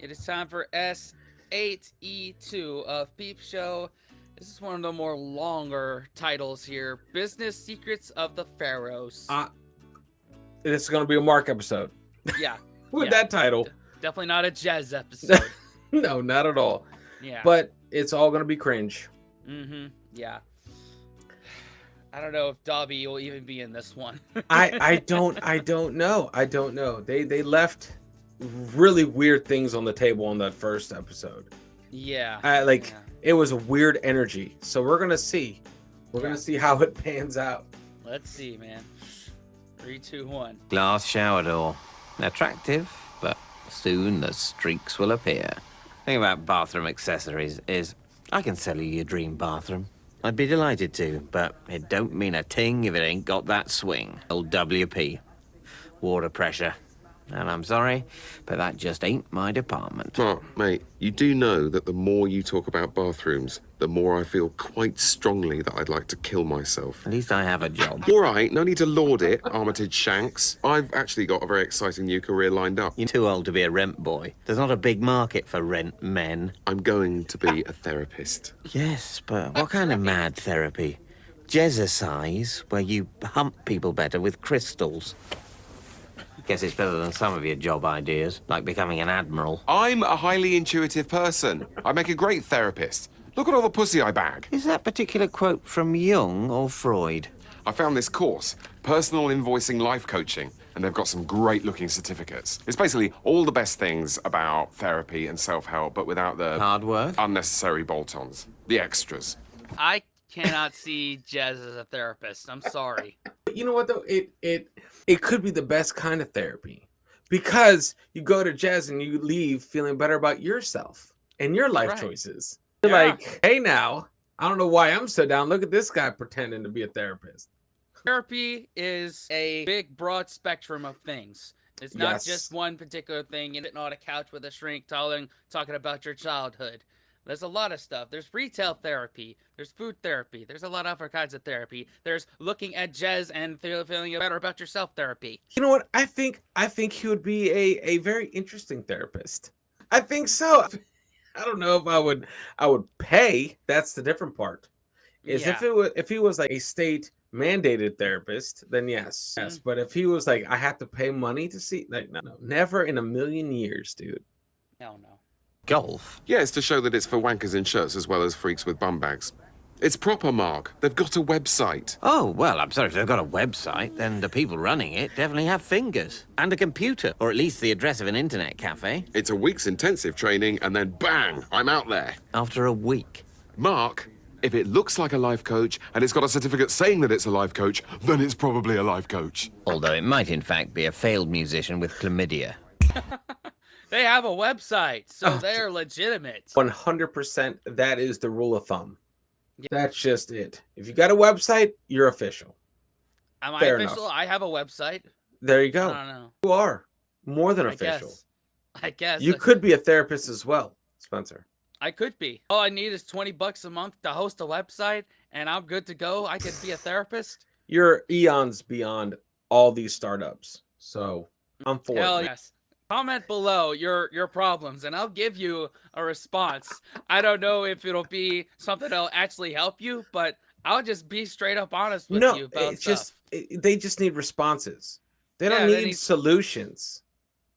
It is time for S8E2 of Peep Show. This is one of the more longer titles here. Business Secrets of the Pharaohs. This is going to be a Mark episode. Yeah. With that title. Definitely not a jazz episode. No, not at all. Yeah. But it's all going to be cringe. Yeah. I don't know if Dobby will even be in this one. I don't know. They left really weird things on the table on that first episode. Yeah. It was a weird energy. So we're gonna see. We're gonna see how it pans out. Let's see, man. 3, 2, 1. Glass shower door. Attractive, but soon the streaks will appear. Thing about bathroom accessories is I can sell you your dream bathroom. I'd be delighted to, but it don't mean a ting if it ain't got that swing. Old WP. Water pressure. And I'm sorry, but that just ain't my department. Mark, mate, you do know that the more you talk about bathrooms, the more I feel quite strongly that I'd like to kill myself. At least I have a job. All right, no need to laud it, Armitage Shanks. I've actually got a very exciting new career lined up. You're too old to be a rent boy. There's not a big market for rent men. I'm going to be a therapist. Yes, but what kind of mad therapy? Jazzercise, where you hump people better with crystals. Guess it's better than some of your job ideas, like becoming an admiral. I'm a highly intuitive person. I make a great therapist. Look at all the pussy I bag. Is that particular quote from Jung or Freud? I found this course, Personal Invoicing Life Coaching, and they've got some great-looking certificates. It's basically all the best things about therapy and self-help, but without the Hard work? unnecessary bolt-ons, the extras. I cannot see Jazz as a therapist. I'm sorry. You know what though? It could be the best kind of therapy because you go to Jazz and you leave feeling better about yourself and your life choices. You're like, hey, now I don't know why I'm so down. Look at this guy pretending to be a therapist. Therapy is a big, broad spectrum of things. It's not just one particular thing. You're sitting on a couch with a shrink talking about your childhood. There's a lot of stuff. There's retail therapy. There's food therapy. There's a lot of other kinds of therapy. There's looking at Jez and feeling better about yourself therapy. You know what? I think he would be a very interesting therapist. I think so. I don't know if I would pay. That's the different part. If he was like a state mandated therapist, then yes. But if he was like, I have to pay money to see, like, no, never in a million years, dude. No. Golf? Yeah, it's to show that it's for wankers in shirts as well as freaks with bum bags. It's proper, Mark. They've got a website. Oh, well, I'm sorry, if they've got a website, then the people running it definitely have fingers. And a computer, or at least the address of an internet cafe. It's a week's intensive training, and then bang, I'm out there. After a week. Mark, if it looks like a life coach, and it's got a certificate saying that it's a life coach, then it's probably a life coach. Although it might, in fact, be a failed musician with chlamydia. They have a website, so they're legitimate. 100%, that is the rule of thumb. Yeah. That's just it. If you got a website, you're official. Am I official? I have a website. There you go. I don't know. You are more than official. I guess. You could be a therapist as well, Spencer. I could be. All I need is $20 a month to host a website, and I'm good to go. I could be a therapist. You're eons beyond all these startups, so I'm for it. Hell yes. Comment below your problems, and I'll give you a response. I don't know if it'll be something that'll actually help you, but I'll just be straight up honest with you about stuff. They just need responses. They don't need solutions.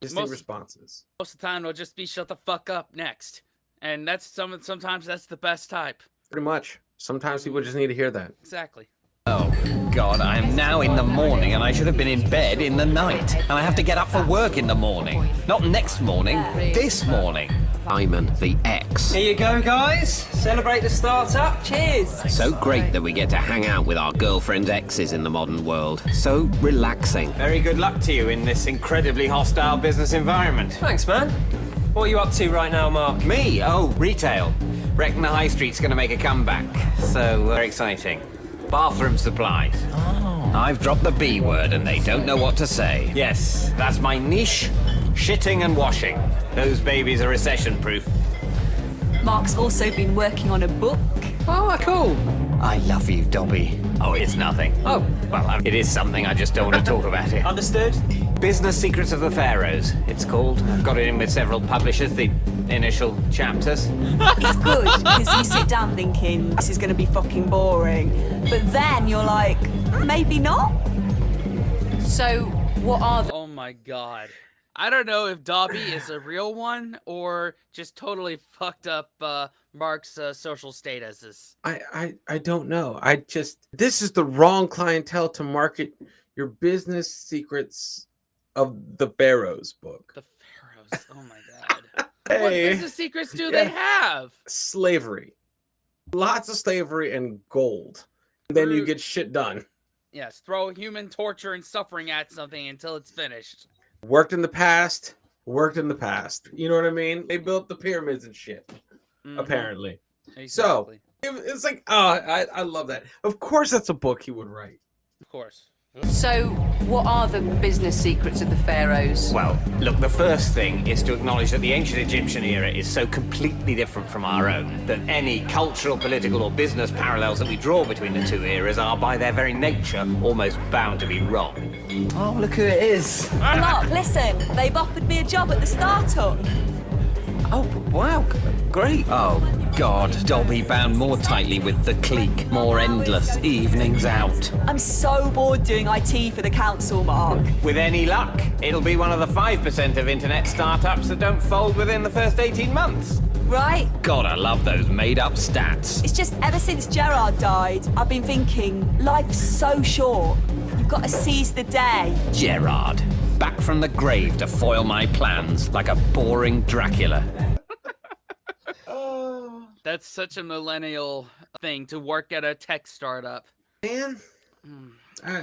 They just need responses. Most of the time, they'll just be shut the fuck up next. And that's sometimes that's the best type. Pretty much. Sometimes people just need to hear that. Exactly. Oh, God, I am now in the morning and I should have been in bed in the night. And I have to get up for work in the morning. Not next morning, this morning. Simon, the X. Here you go, guys. Celebrate the startup. Cheers. So great that we get to hang out with our girlfriend's exes in the modern world. So relaxing. Very good luck to you in this incredibly hostile business environment. Thanks, man. What are you up to right now, Mark? Me? Oh, retail. Reckon the high street's gonna make a comeback. So, very exciting. Bathroom supplies. Oh. I've dropped the B word and they don't know what to say. Yes, that's my niche. Shitting and washing. Those babies are recession-proof. Mark's also been working on a book. Oh, cool. I love you, Dobby. Oh, it's nothing. Oh. Well, it is something, I just don't want to talk about it. Understood. Business Secrets of the Pharaohs, it's called. I've got it in with several publishers, the initial chapters. It's good, because you sit down thinking, this is going to be fucking boring. But then you're like, maybe not. So, what are the... Oh my god. I don't know if Dobby is a real one or just totally fucked up Mark's social statuses. I don't know. This is the wrong clientele to market your business secrets of the Pharaohs book. The Pharaohs. Oh my god. Hey, What business secrets do they have? Slavery. Lots of slavery and gold. And then you get shit done. Yes, throw human torture and suffering at something until it's finished. Worked in the past. You know what I mean? They built the pyramids and shit. Apparently. Exactly. So it's like, I love that. Of course that's a book he would write. Of course. So, what are the business secrets of the Pharaohs? Well, look, the first thing is to acknowledge that the ancient Egyptian era is so completely different from our own that any cultural, political, or business parallels that we draw between the two eras are, by their very nature, almost bound to be wrong. Oh, look who it is. Mark, listen, they've offered me a job at the startup. Oh, wow, great. Oh, God, Dobby bound more tightly with the clique, more endless evenings out. I'm so bored doing IT for the council, Mark. With any luck, it'll be one of the 5% of internet startups that don't fold within the first 18 months. Right? God, I love those made-up stats. It's just ever since Gerard died, I've been thinking, life's so short. You've got to seize the day. Gerard, back from the grave to foil my plans like a boring Dracula. That's such a millennial thing to work at a tech startup. Man,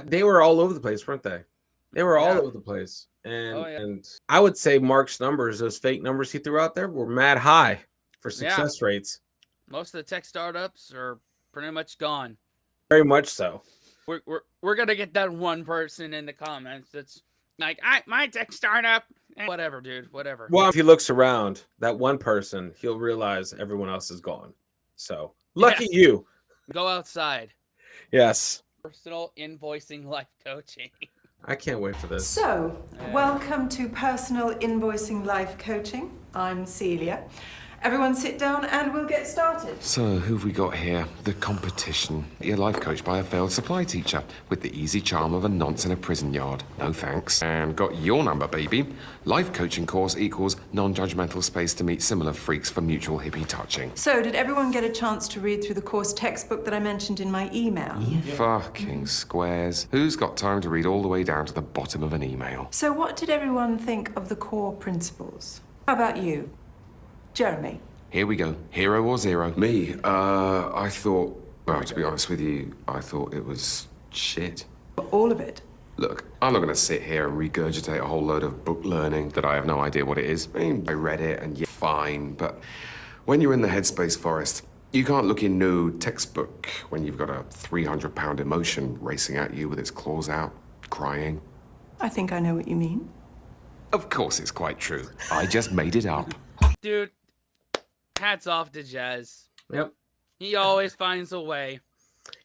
they were all over the place, weren't they? They were all over the place. And I would say Mark's numbers, those fake numbers he threw out there, were mad high for success rates. Most of the tech startups are pretty much gone. Very much so. We're gonna get that one person in the comments that's like, my tech startup, whatever, dude, whatever. Well, if he looks around, that one person, he'll realize everyone else is gone. So lucky you. Go outside. Yes. Personal invoicing life coaching. I can't wait for this. So, welcome to Personal Invoicing Life Coaching. I'm Celia. Everyone sit down and we'll get started. So, who've we got here? The competition. You're life coached by a failed supply teacher with the easy charm of a nonce in a prison yard. No thanks. And got your number, baby. Life coaching course equals non-judgmental space to meet similar freaks for mutual hippie touching. So, did everyone get a chance to read through the course textbook that I mentioned in my email? Fucking squares. Who's got time to read all the way down to the bottom of an email? So, what did everyone think of the core principles? How about you, Jeremy? Here we go. Hero or zero? Me, I thought, well, to be honest with you, I thought it was shit. All of it. Look, I'm not going to sit here and regurgitate a whole load of book learning that I have no idea what it is. I mean, I read it and yeah, fine, but when you're in the headspace forest, you can't look in no textbook when you've got a 300-pound emotion racing at you with its claws out, crying. I think I know what you mean. Of course it's quite true. I just made it up. Dude, hats off to Jazz. Yep. He always finds a way.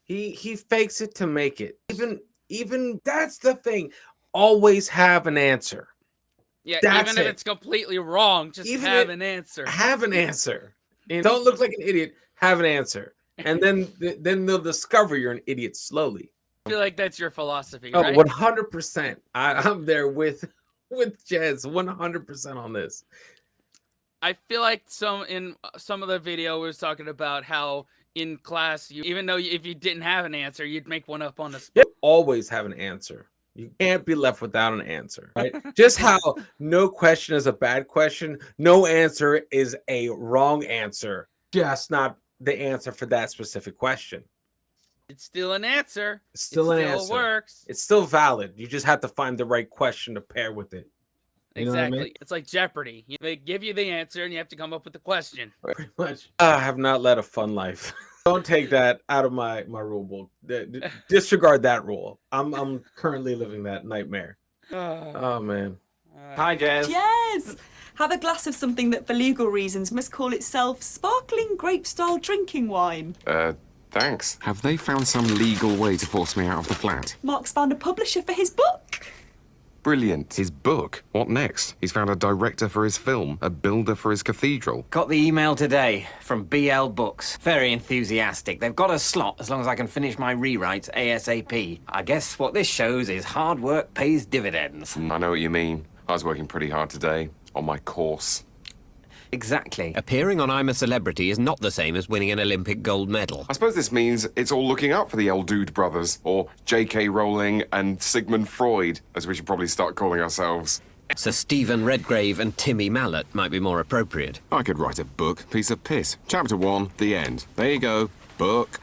He fakes it to make it. Even that's the thing. Always have an answer. Yeah, That's even if it. it's completely wrong, just have an answer. Have an answer. And don't look like an idiot. Have an answer. And then they'll discover you're an idiot slowly. I feel like that's your philosophy, Oh, right? 100%. I'm there with Jez, 100% on this. I feel like in some of the video was talking about how in class, even though if you didn't have an answer, you'd make one up on the spot. You always have an answer. You can't be left without an answer, right? Just how no question is a bad question, no answer is a wrong answer, just not the answer for that specific question. It's still an answer. It's still an answer. It still works. It's still valid. You just have to find the right question to pair with it. You know what I Exactly. mean? It's like Jeopardy. They give you the answer and you have to come up with the question. Pretty much. I have not led a fun life. Don't take that out of my rule book. Disregard that rule. I'm currently living that nightmare. Oh man. Hi, Jez. Yes! Have a glass of something that for legal reasons must call itself sparkling grape-style drinking wine. Thanks. Have they found some legal way to force me out of the flat? Mark's found a publisher for his book. Brilliant. His book? What next? He's found a director for his film, a builder for his cathedral. Got the email today from BL Books. Very enthusiastic. They've got a slot as long as I can finish my rewrites ASAP. I guess what this shows is hard work pays dividends. I know what you mean. I was working pretty hard today on my course. Exactly. Appearing on I'm a Celebrity is not the same as winning an Olympic gold medal. I suppose this means it's all looking up for the El Dude brothers, or J.K. Rowling and Sigmund Freud, as we should probably start calling ourselves. Sir Stephen Redgrave and Timmy Mallet might be more appropriate. I could write a book, piece of piss. Chapter 1, the end. There you go. Book.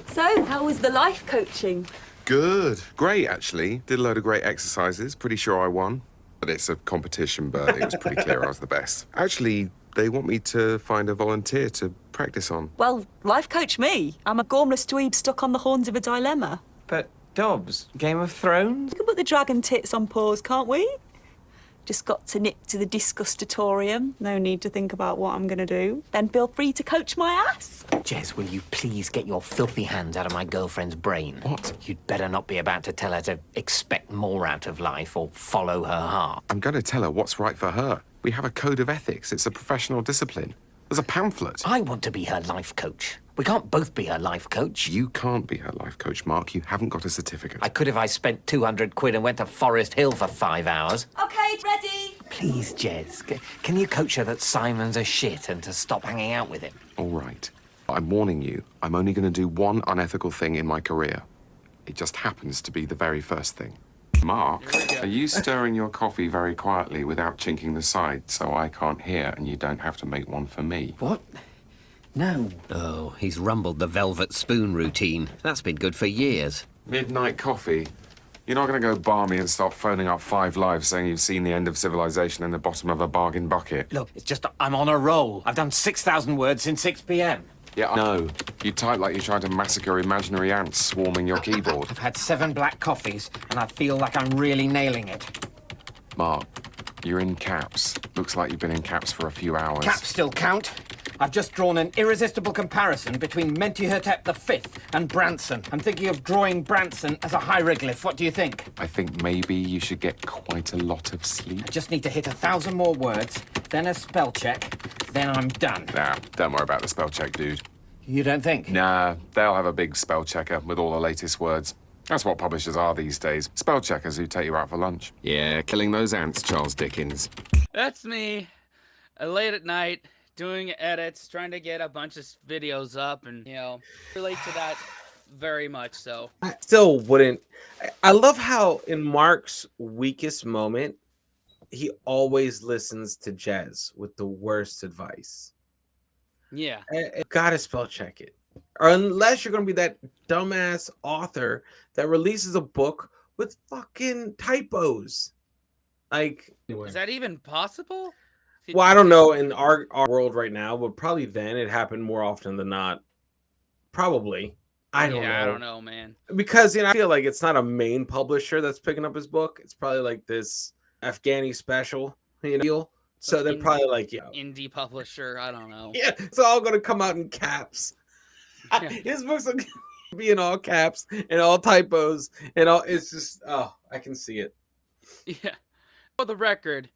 So, how was the life coaching? Good. Great, actually. Did a load of great exercises. Pretty sure I won. But it's a competition, but it was pretty clear I was the best. Actually, they want me to find a volunteer to practice on. Well, life coach me. I'm a gormless dweeb stuck on the horns of a dilemma. But, Dobbs, Game of Thrones? We can put the dragon tits on pause, can't we? Just got to nip to the discustatorium. No need to think about what I'm going to do. Then feel free to coach my ass. Jez, will you please get your filthy hands out of my girlfriend's brain? What? You'd better not be about to tell her to expect more out of life or follow her heart. I'm going to tell her what's right for her. We have a code of ethics. It's a professional discipline. There's a pamphlet. I want to be her life coach. We can't both be her life coach. You can't be her life coach, Mark. You haven't got a certificate. I could if I spent 200 quid and went to Forest Hill for 5 hours. OK, ready. Please, Jez, can you coach her that Simon's a shit and to stop hanging out with him? All right. I'm warning you, I'm only going to do one unethical thing in my career. It just happens to be the very first thing. Mark, are you stirring your coffee very quietly without chinking the side so I can't hear and you don't have to make one for me? What? No. Oh, he's rumbled the velvet spoon routine. That's been good for years. Midnight coffee? You're not going to go balmy and start phoning up 5 Lives saying you've seen the end of civilization in the bottom of a bargain bucket. Look, it's just I'm on a roll. I've done 6,000 words since 6 p.m. Yeah, no. You type like you're trying to massacre imaginary ants swarming your keyboard. I've had 7 black coffees, and I feel like I'm really nailing it. Mark, you're in caps. Looks like you've been in caps for a few hours. Caps still count. I've just drawn an irresistible comparison between Mentuhotep V and Branson. I'm thinking of drawing Branson as a hieroglyph. What do you think? I think maybe you should get quite a lot of sleep. I just need to hit 1,000 more words, then a spell check, then I'm done. Nah, don't worry about the spell check, dude. You don't think? Nah, they'll have a big spell checker with all the latest words. That's what publishers are these days. Spell checkers who take you out for lunch. Yeah, killing those ants, Charles Dickens. That's me. Late at night, doing edits, trying to get a bunch of videos up, and, you know, relate to that very much so. I still wouldn't. I love how in Mark's weakest moment, he always listens to Jez with the worst advice. Yeah. Gotta spell check it. Or unless you're gonna be that dumbass author that releases a book with fucking typos. Like, Is that even possible? well, I don't know in our world right now, but probably then it happened more often than not. Probably. I don't know. I don't know, man. Because, you know, I feel like it's not a main publisher that's picking up his book. It's probably like this Afghani special, you know. So they're probably like, yeah, indie publisher. I don't know. Yeah, it's all gonna come out in caps. Yeah. His books are gonna be in all caps and all typos and all. It's just, oh, I can see it. Yeah. For the record,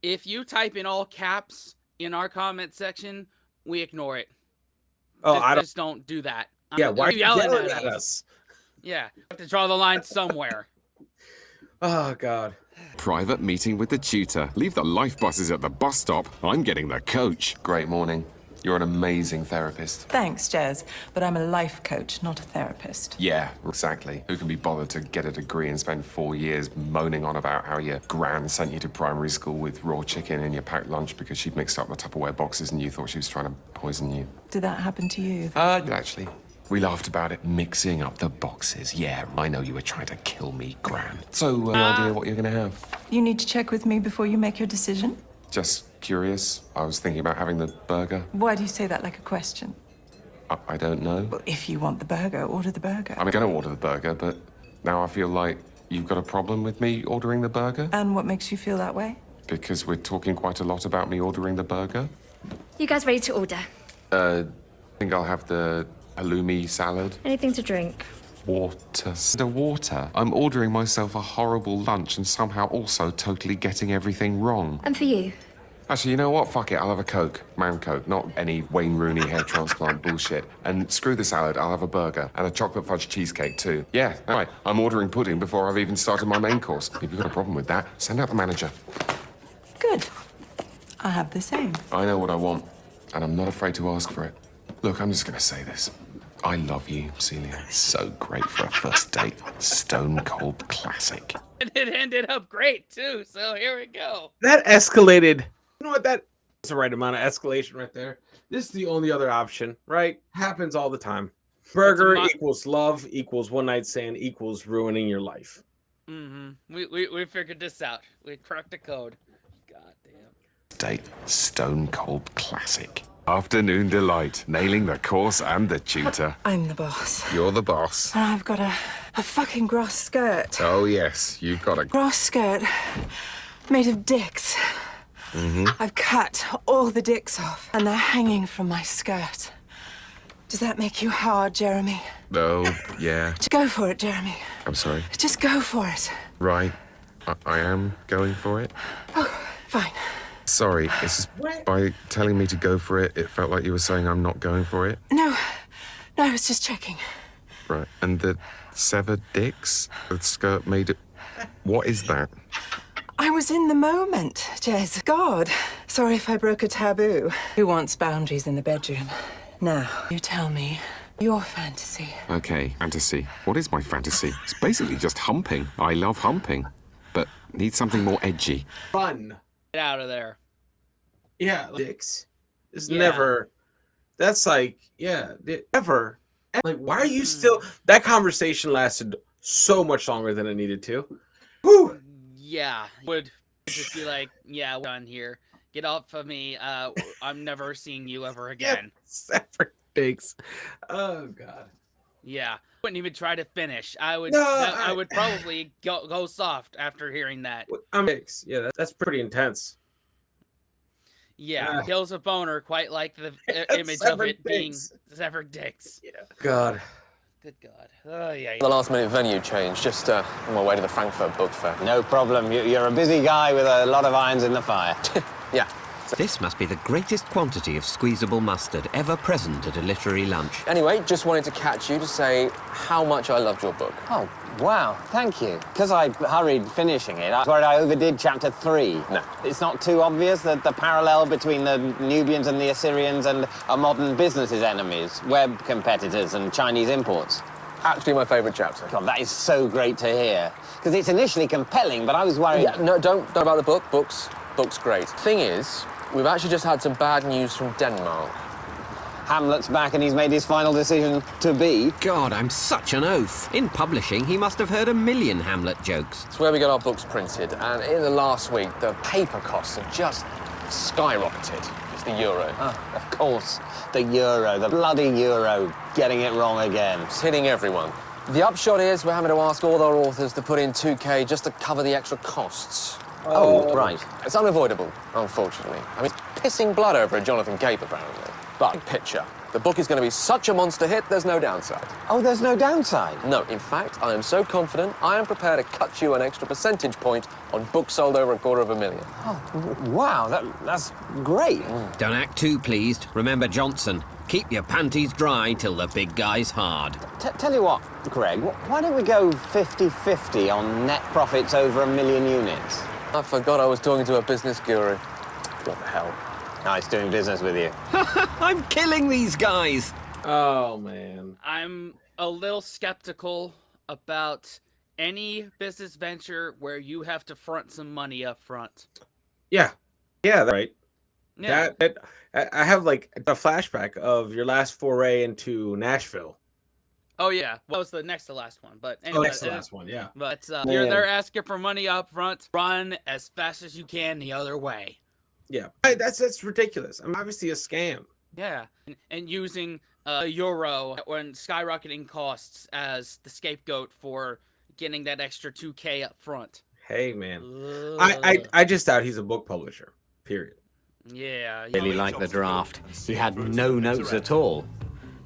if you type in all caps in our comment section, we ignore it. Oh, I just don't do that. Yeah, why are you yelling at us? Yeah, you have to draw the line somewhere. Oh God. Private meeting with the tutor. Leave the life buses at the bus stop. I'm getting the coach. Great morning. You're an amazing therapist. Thanks, Jez, but I'm a life coach, not a therapist. Yeah, exactly. Who can be bothered to get a degree and spend 4 years moaning on about how your gran sent you to primary school with raw chicken in your packed lunch because she'd mixed up the Tupperware boxes and you thought she was trying to poison you? Did that happen to you? Actually. We laughed about it, mixing up the boxes. Yeah, I know you were trying to kill me, Gran. So, no idea what you're gonna have? You need to check with me before you make your decision. Just curious. I was thinking about having the burger. Why do you say that like a question? I don't know. Well, if you want the burger, order the burger. I'm gonna order the burger, but now I feel like you've got a problem with me ordering the burger? And what makes you feel that way? Because we're talking quite a lot about me ordering the burger. You guys ready to order? I think I'll have the halloumi salad. Anything to drink? Water. Water. I'm ordering myself a horrible lunch and somehow also totally getting everything wrong. And for you? Actually, you know what? Fuck it. I'll have a Coke. Man Coke. Not any Wayne Rooney hair transplant bullshit. And screw the salad. I'll have a burger. And a chocolate fudge cheesecake, too. Yeah, all right. I'm ordering pudding before I've even started my main course. If you've got a problem with that, send out the manager. Good. I have the same. I know what I want, and I'm not afraid to ask for it. Look, I'm just going to say this. I love you, Celia. So great for a first date. Stone cold classic. And it ended up great, too, so here we go. That escalated. You know what? That's the right amount of escalation right there. This is the only other option, right? Happens all the time. Burger equals love equals one night stand equals ruining your life. Mm-hmm. We figured this out. We cracked the code. Goddamn. Date. Stone cold classic. Afternoon delight. Nailing the course and the tutor. I'm the boss. You're the boss. And I've got a fucking gross skirt. Oh, yes. You've got a... Gross skirt made of dicks. Mm-hmm. I've cut all the dicks off, and they're hanging from my skirt. Does that make you hard, Jeremy? Oh, yeah. Just go for it, Jeremy. I'm sorry. Just go for it. Right. I am going for it. Oh, fine. Sorry, it's just by telling me to go for it, it felt like you were saying I'm not going for it. No, I was just checking. Right, and the severed dicks? The skirt made it... What is that? I was in the moment, Jez. God, sorry if I broke a taboo. Who wants boundaries in the bedroom? Now, you tell me your fantasy. Okay, fantasy. What is my fantasy? It's basically just humping. I love humping, but need something more edgy. Fun. Get out of there. Yeah, dicks. It's never. That's like, never. Like, why are you still? That conversation lasted so much longer than it needed to. Whew. Yeah, would just be like, yeah, we're done here. Get off of me. I'm never seeing you ever again. Separate dicks. Oh God. Yeah, wouldn't even try to finish. I would. No, I would probably go soft after hearing that. Dicks. Yeah, that's pretty intense. Yeah, kills a boner, quite like the image of it being severed dicks. Yeah. God. Good God. Oh, yeah. The last minute venue change, just on my way to the Frankfurt Book Fair. No problem. You're a busy guy with a lot of irons in the fire. Yeah. This must be the greatest quantity of squeezable mustard ever present at a literary lunch. Anyway, just wanted to catch you to say how much I loved your book. Oh, wow. Thank you. Because I hurried finishing it, I was worried I overdid chapter 3. No. It's not too obvious that the parallel between the Nubians and the Assyrians and a modern business's enemies, web competitors and Chinese imports. Actually my favourite chapter. God, that is so great to hear. Because it's initially compelling, but I was worried... Yeah, no, don't about the book. Book's great. Thing is, we've actually just had some bad news from Denmark. Hamlet's back and he's made his final decision to be. God, I'm such an oath. In publishing, he must have heard a million Hamlet jokes. It's where we get our books printed, and in the last week, the paper costs have just skyrocketed. It's the euro. Oh, of course. The euro, the bloody euro, getting it wrong again. It's hitting everyone. The upshot is we're having to ask all our authors to put in 2K just to cover the extra costs. Oh, right. It's unavoidable, unfortunately. I mean, it's pissing blood over a Jonathan Cape, apparently. But picture, the book is going to be such a monster hit, there's no downside. Oh, there's no downside? No, in fact, I am so confident, I am prepared to cut you an extra percentage point on books sold over 250,000. Oh, wow, that's great. Don't act too pleased. Remember Johnson. Keep your panties dry till the big guy's hard. Tell you what, Greg, why don't we go 50-50 on net profits over 1 million units? I forgot I was talking to a business guru. What the hell? Nice doing business with you. I'm killing these guys. Oh, man. I'm a little skeptical about any business venture where you have to front some money up front. Yeah. Yeah, that's right. Yeah. I have, like, a flashback of your last foray into Nashville. Oh, yeah. Well, that was the next to last one. But anyway, Next to last one, yeah. But they're asking for money up front. Run as fast as you can the other way. Yeah. That's ridiculous. I'm obviously a scam. Yeah. And using euro when skyrocketing costs as the scapegoat for getting that extra 2K up front. Hey, man. I just doubt he's a book publisher, period. Yeah. Really like the draft. He had no notes at all.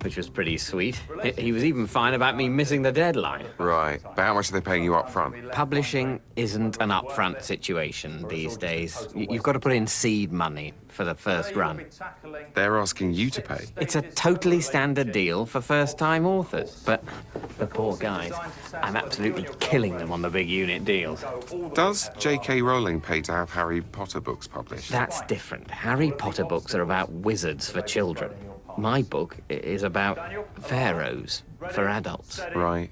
which was pretty sweet. He was even fine about me missing the deadline. Right. But how much are they paying you up front? Publishing isn't an upfront situation these days. You've got to put in seed money for the first run. They're asking you to pay. It's a totally standard deal for first-time authors, but the poor guys, I'm absolutely killing them on the big unit deals. Does J.K. Rowling pay to have Harry Potter books published? That's different. Harry Potter books are about wizards for children. My book is about pharaohs for adults. Right.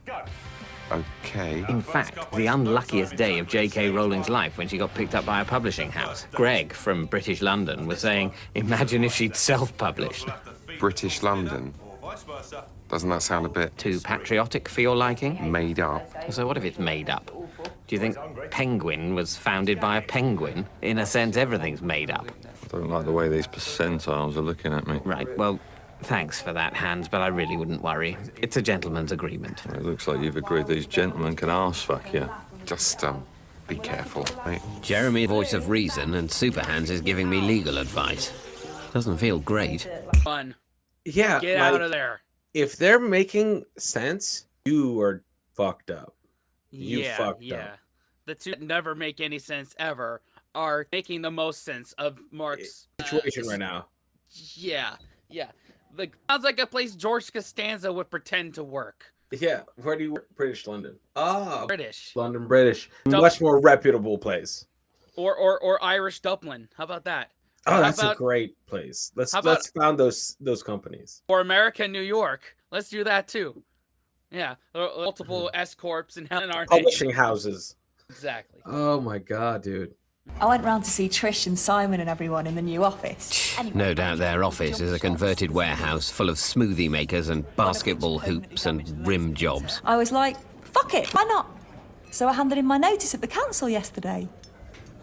Okay. In fact, the unluckiest day of J.K. Rowling's life when she got picked up by a publishing house. Greg from British London was saying, imagine if she'd self-published. British London? Doesn't that sound a bit... Too patriotic for your liking? Made up? So what if it's made up? Do you think Penguin was founded by a penguin? In a sense, everything's made up. I don't like the way these percentiles are looking at me. Right, well, thanks for that, Hans, but I really wouldn't worry. It's a gentleman's agreement. It looks like you've agreed these gentlemen can arse-fuck you. Just, be careful, mate. Jeremy, voice of reason, and Superhands is giving me legal advice. Doesn't feel great. Fun. Yeah. Get out of there. If they're making sense, you are fucked up. You fucked up. The two that never make any sense ever are making the most sense of Mark's situation right now. Yeah. Sounds like a place George Costanza would pretend to work. Yeah. Where do you work? British London. Ah, British. London, British. Much more reputable place. Or Irish Dublin. How about that? Oh, that's a great place. Let's found those companies. Or America, New York. Let's do that too. Yeah, multiple S corps in our publishing houses. Exactly. Oh my god, dude. I went round to see Trish and Simon and everyone in the new office. Anyway, No doubt their office is a converted warehouse full of smoothie makers and basketball hoops and rim jobs. I was like, fuck it, why not? So I handed in my notice at the council yesterday.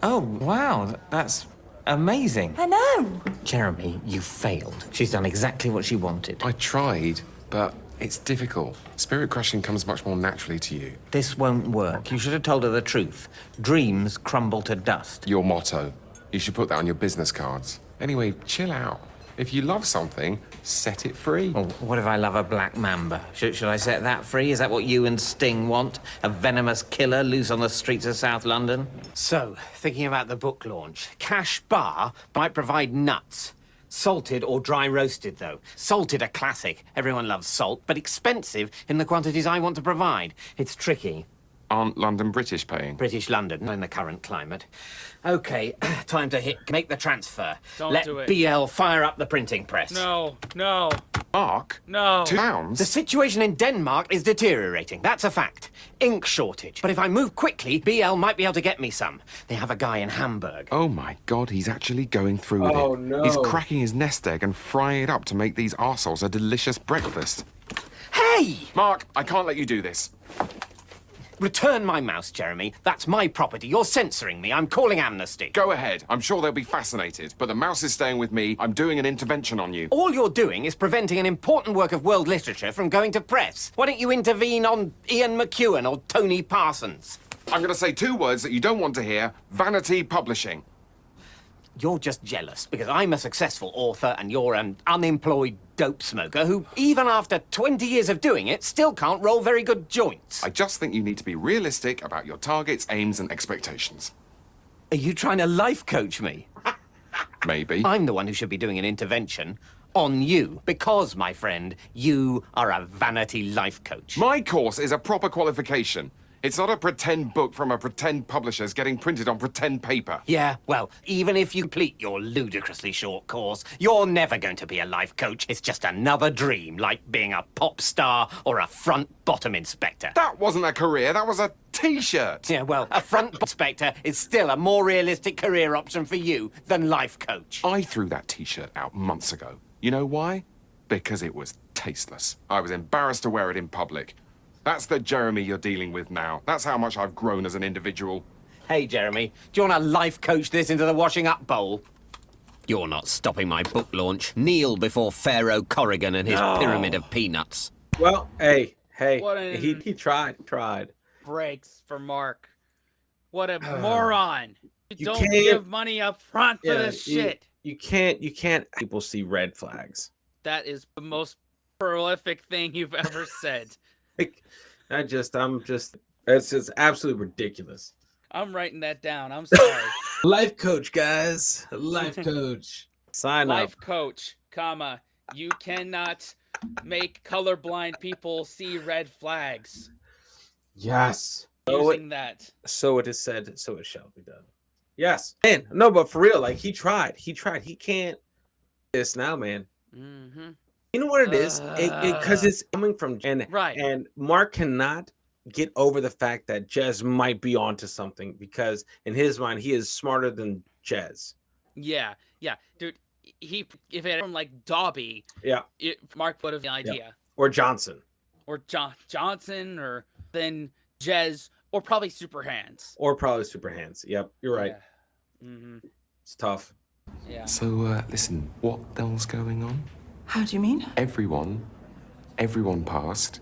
Oh, wow, that's amazing. I know. Jeremy, you failed. She's done exactly what she wanted. I tried, but it's difficult. Spirit crushing comes much more naturally to you. This won't work. You should have told her the truth. Dreams crumble to dust. Your motto. You should put that on your business cards. Anyway, chill out. If you love something, set it free. Oh, what if I love a black mamba? Should I set that free? Is that what you and Sting want? A venomous killer loose on the streets of South London? So, thinking about the book launch, Cash Bar might provide nuts. Salted or dry roasted, though. Salted a classic. Everyone loves salt, but expensive in the quantities I want to provide. It's tricky. Aren't London British paying? British London, in the current climate. OK, time to make the transfer. Don't do it. Let BL fire up the printing press. No. Mark? No. £2? The situation in Denmark is deteriorating. That's a fact. Ink shortage. But if I move quickly, BL might be able to get me some. They have a guy in Hamburg. Oh my god, he's actually going through with it. Oh no. He's cracking his nest egg and frying it up to make these arseholes a delicious breakfast. Hey! Mark, I can't let you do this. Return my mouse, Jeremy. That's my property. You're censoring me. I'm calling amnesty. Go ahead. I'm sure they'll be fascinated. But the mouse is staying with me. I'm doing an intervention on you. All you're doing is preventing an important work of world literature from going to press. Why don't you intervene on Ian McEwan or Tony Parsons? I'm going to say two words that you don't want to hear. Vanity Publishing. You're just jealous because I'm a successful author and you're an unemployed dope smoker who, even after 20 years of doing it, still can't roll very good joints. I just think you need to be realistic about your targets, aims, and expectations. Are you trying to life coach me? Maybe. I'm the one who should be doing an intervention on you because, my friend, you are a vanity life coach. My course is a proper qualification. It's not a pretend book from a pretend publisher's getting printed on pretend paper. Yeah, well, even if you complete your ludicrously short course, you're never going to be a life coach. It's just another dream, like being a pop star or a front-bottom inspector. That wasn't a career, that was a T-shirt. Yeah, well, a front inspector is still a more realistic career option for you than life coach. I threw that T-shirt out months ago. You know why? Because it was tasteless. I was embarrassed to wear it in public. That's the Jeremy you're dealing with now. That's how much I've grown as an individual. Hey, Jeremy, do you want to life coach this into the washing up bowl? You're not stopping my book launch. Kneel before Pharaoh Corrigan and his pyramid of peanuts. Well, hey, What he tried. breaks for Mark. What a moron. You don't can't- give money up front for this shit. You can't people see red flags. That is the most prolific thing you've ever said. Like, I'm just, it's just absolutely ridiculous. I'm writing that down. I'm sorry. Life coach, guys. Life coach. Sign up. Life coach, comma, you cannot make colorblind people see red flags. Yes. Using that. So it is said, so it shall be done. Yes. Man, no, but for real, like, he tried. He can't this now, man. Mm-hmm. You know what it is? Because it's coming from right. And Mark cannot get over the fact that Jez might be onto something, because in his mind he is smarter than Jez. Yeah, dude. If it had from like Dobby, Mark would have the idea, or Johnson, or Johnson, or then Jez, or probably Super Hands, Yep, you're right. Yeah. Mm-hmm. It's tough. Yeah. So listen, what the hell's going on? How do you mean? Everyone passed.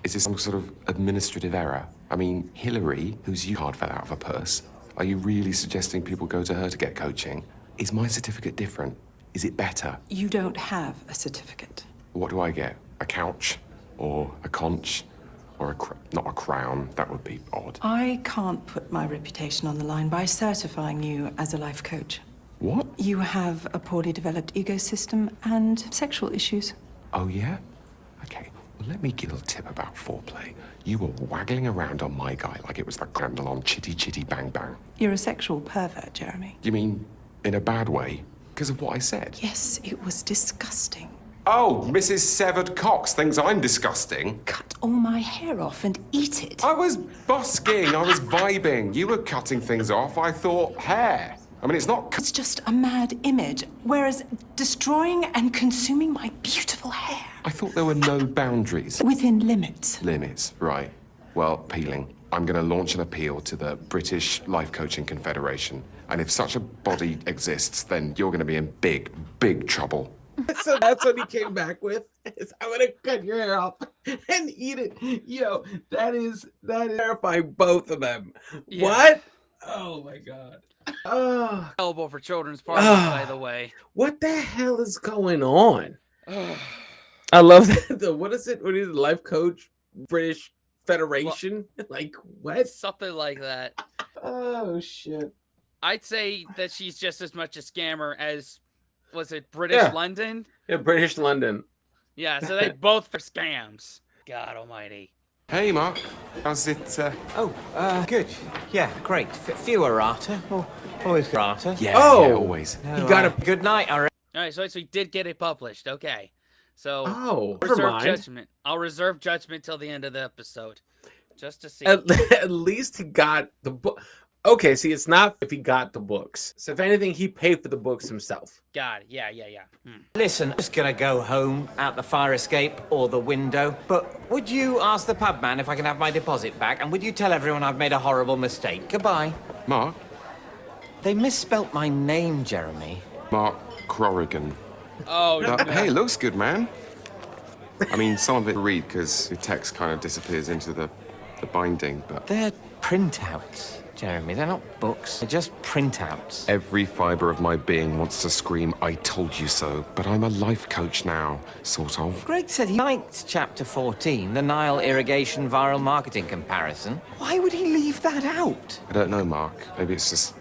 Is this some sort of administrative error? I mean, Hillary, whose card fell out of her purse, are you really suggesting people go to her to get coaching? Is my certificate different? Is it better? You don't have a certificate. What do I get? A couch? Or a conch? Or not a crown? That would be odd. I can't put my reputation on the line by certifying you as a life coach. What? You have a poorly developed ego system and sexual issues. Oh, yeah? Okay. Well, let me give a little tip about foreplay. You were waggling around on my guy like it was the candle on Chitty Chitty Bang Bang. You're a sexual pervert, Jeremy. You mean in a bad way? Because of what I said? Yes, it was disgusting. Oh, Mrs. Severed Cox thinks I'm disgusting. Cut all my hair off and eat it. I was busking, I was vibing. You were cutting things off, I thought hair. I mean, it's not... It's just a mad image, whereas destroying and consuming my beautiful hair... I thought there were no boundaries. Within limits. Limits, right. Well, peeling. I'm going to launch an appeal to the British Life Coaching Confederation. And if such a body exists, then you're going to be in big, big trouble. So that's what he came back with. I'm gonna cut your hair off and eat it. Yo, that is terrifying, both of them. Yeah. What? Oh my god. Oh. Available for children's parties, by the way. What the hell is going on? I love that. What is it? What is it? Life coach, British Federation? Well, like what? Something like that. Oh shit. I'd say that she's just as much a scammer as, was it British London? Yeah, British London. Yeah, so they both are scams. God almighty. Hey, Mark. How's it? Good. Yeah, great. Fewer errata. Always errata. Yeah, yeah, always. No, you got a good night, all right. All right, so he did get it published. Okay. So I'll reserve judgment till the end of the episode. Just to see. At least he got the book. Okay, see, it's not if he got the books. So if anything, he paid for the books himself. Got it. Yeah. Listen, I'm just gonna go home, out the fire escape or the window. But would you ask the pub man if I can have my deposit back? And would you tell everyone I've made a horrible mistake? Goodbye. Mark? They misspelt my name, Jeremy. Mark Crorigan. Oh, no. Hey, looks good, man. I mean, some of it read because the text kind of disappears into the binding, but... They're printouts. Jeremy, they're not books, they're just printouts. Every fibre of my being wants to scream, I told you so, but I'm a life coach now, sort of. Greg said he liked Chapter 14, the Nile Irrigation Viral Marketing Comparison. Why would he leave that out? I don't know, Mark. Maybe it's just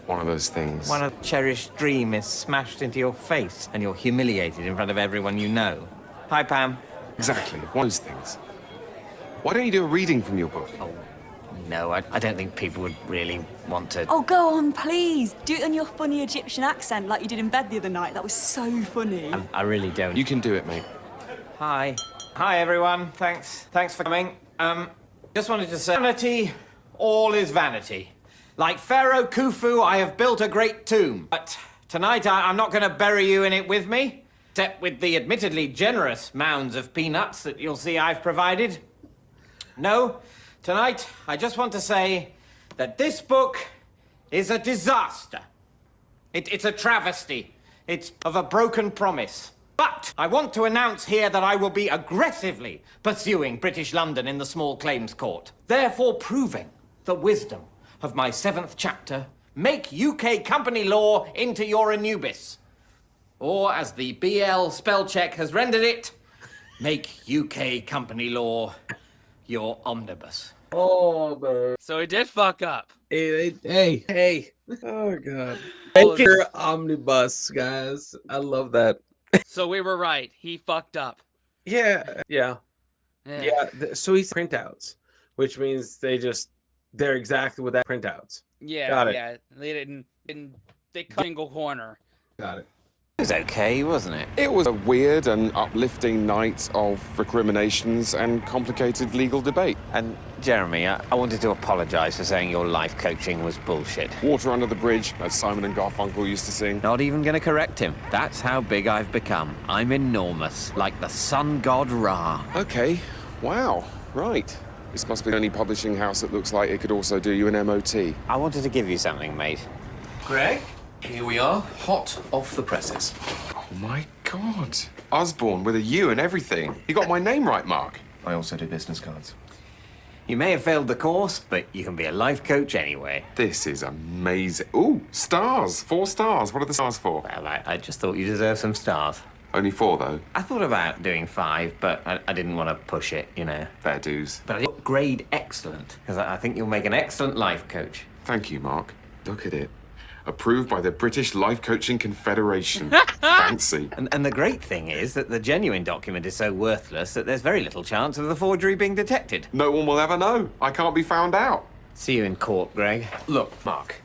one of those things. When a cherished dream is smashed into your face and you're humiliated in front of everyone you know. Hi, Pam. Exactly, one of those things. Why don't you do a reading from your book? Oh. No, I don't think people would really want to... Oh, go on, please. Do it in your funny Egyptian accent like you did in bed the other night. That was so funny. I really don't. You can do it, mate. Hi. Hi, everyone. Thanks for coming. Just wanted to say, vanity, all is vanity. Like Pharaoh Khufu, I have built a great tomb. But tonight, I'm not going to bury you in it with me, except with the admittedly generous mounds of peanuts that you'll see I've provided. No. Tonight, I just want to say that this book is a disaster. It's a travesty. It's of a broken promise. But I want to announce here that I will be aggressively pursuing British London in the small claims court, therefore proving the wisdom of my 7th chapter, Make UK Company Law into your Anubis. Or, as the BL spell check has rendered it, Make UK company law your omnibus. Oh, man. So he did fuck up. Hey. Oh, God. All Make your omnibus, guys. I love that. So we were right. He fucked up. Yeah. Yeah. So he's printouts, which means they're exactly what that printouts. Yeah. Got it. Yeah. They didn't they cut single corner. Got it. It was okay, wasn't it? It was a weird and uplifting night of recriminations and complicated legal debate. And Jeremy, I wanted to apologise for saying your life coaching was bullshit. Water under the bridge, as Simon and Garfunkel used to sing. Not even going to correct him. That's how big I've become. I'm enormous, like the sun god Ra. Okay, wow, right. This must be the only publishing house that looks like it could also do you an MOT. I wanted to give you something, mate. Greg, here we are, hot off the presses. Oh my God. Osborne with a U and everything. You got my name right, Mark. I also do business cards. You may have failed the course, but you can be a life coach anyway. This is amazing. Ooh, stars. 4 stars. What are the stars for? Well, I just thought you deserved some stars. Only 4, though. I thought about doing 5, but I didn't want to push it, you know. Fair dues. But I did grade excellent, because I think you'll make an excellent life coach. Thank you, Mark. Look at it. Approved by the British Life Coaching Confederation. Fancy. And the great thing is that the genuine document is so worthless that there's very little chance of the forgery being detected. No one will ever know. I can't be found out. See you in court, Greg. Look, Mark,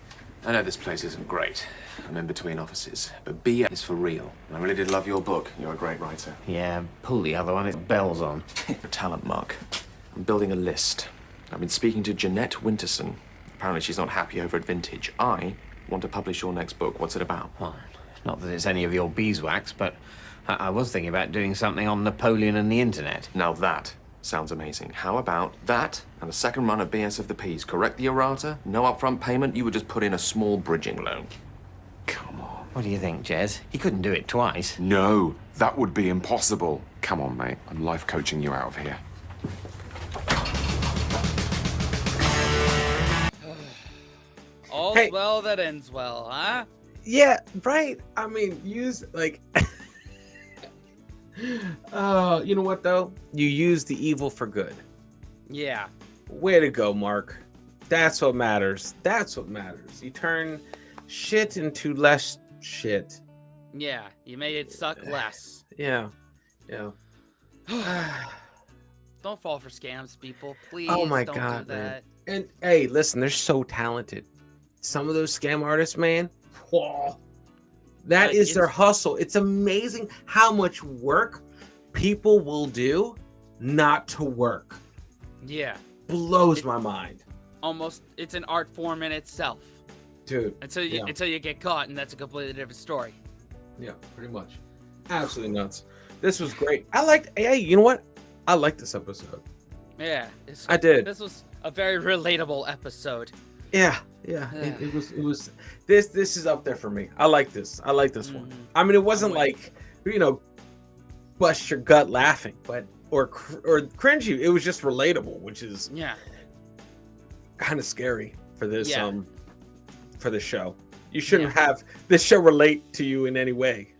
I know this place isn't great. I'm in between offices, but BA is for real. And I really did love your book. You're a great writer. Yeah, pull the other one, it's bells on. Your talent, Mark. I'm building a list. I've been speaking to Jeanette Winterson. Apparently she's not happy over at Vintage. I want to publish your next book. What's it about? Well, not that it's any of your beeswax, but I was thinking about doing something on Napoleon and the internet. Now that sounds amazing. How about that and a second run of BS of the Peas? Correct the errata, no upfront payment, you would just put in a small bridging loan. Come on. What do you think, Jez? He couldn't do it twice. No, that would be impossible. Come on, mate. I'm life coaching you out of here. All's well that ends well, huh? Yeah, right. I mean, use like you know what though? You use the evil for good. Yeah. Way to go, Mark. That's what matters. That's what matters. You turn shit into less shit. Yeah, you made it suck less. Yeah. Don't fall for scams, people. Please Oh my don't God, do that. man. And hey, listen, they're so talented. Some of those scam artists, man. Whoa. That is their hustle. It's amazing how much work people will do not to work. Yeah. Blows my mind. Almost, it's an art form in itself. Dude. Until you get caught, and that's a completely different story. Yeah, pretty much. Absolutely nuts. This was great. Hey, you know what? I liked this episode. Yeah. I did. This was a very relatable episode. Yeah. It was. This is up there for me. I like this. I like this one. I mean, it wasn't like, bust your gut laughing, but or cringy. It was just relatable, which is kind of scary for this for this show. You shouldn't have this show relate to you in any way.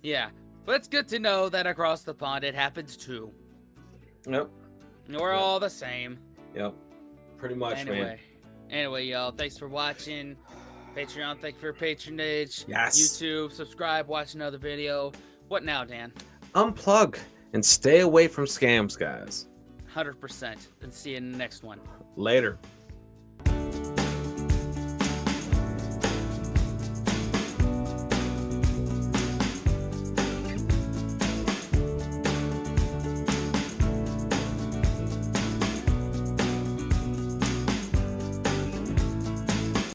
Yeah, but it's good to know that across the pond it happens too. Yep. We're all the same. Yep. Pretty much, man. Anyway, y'all, thanks for watching. Patreon, thank you for your patronage. Yes. YouTube, subscribe, watch another video. What now, Dan? Unplug and stay away from scams, guys. 100%. And see you in the next one. Later.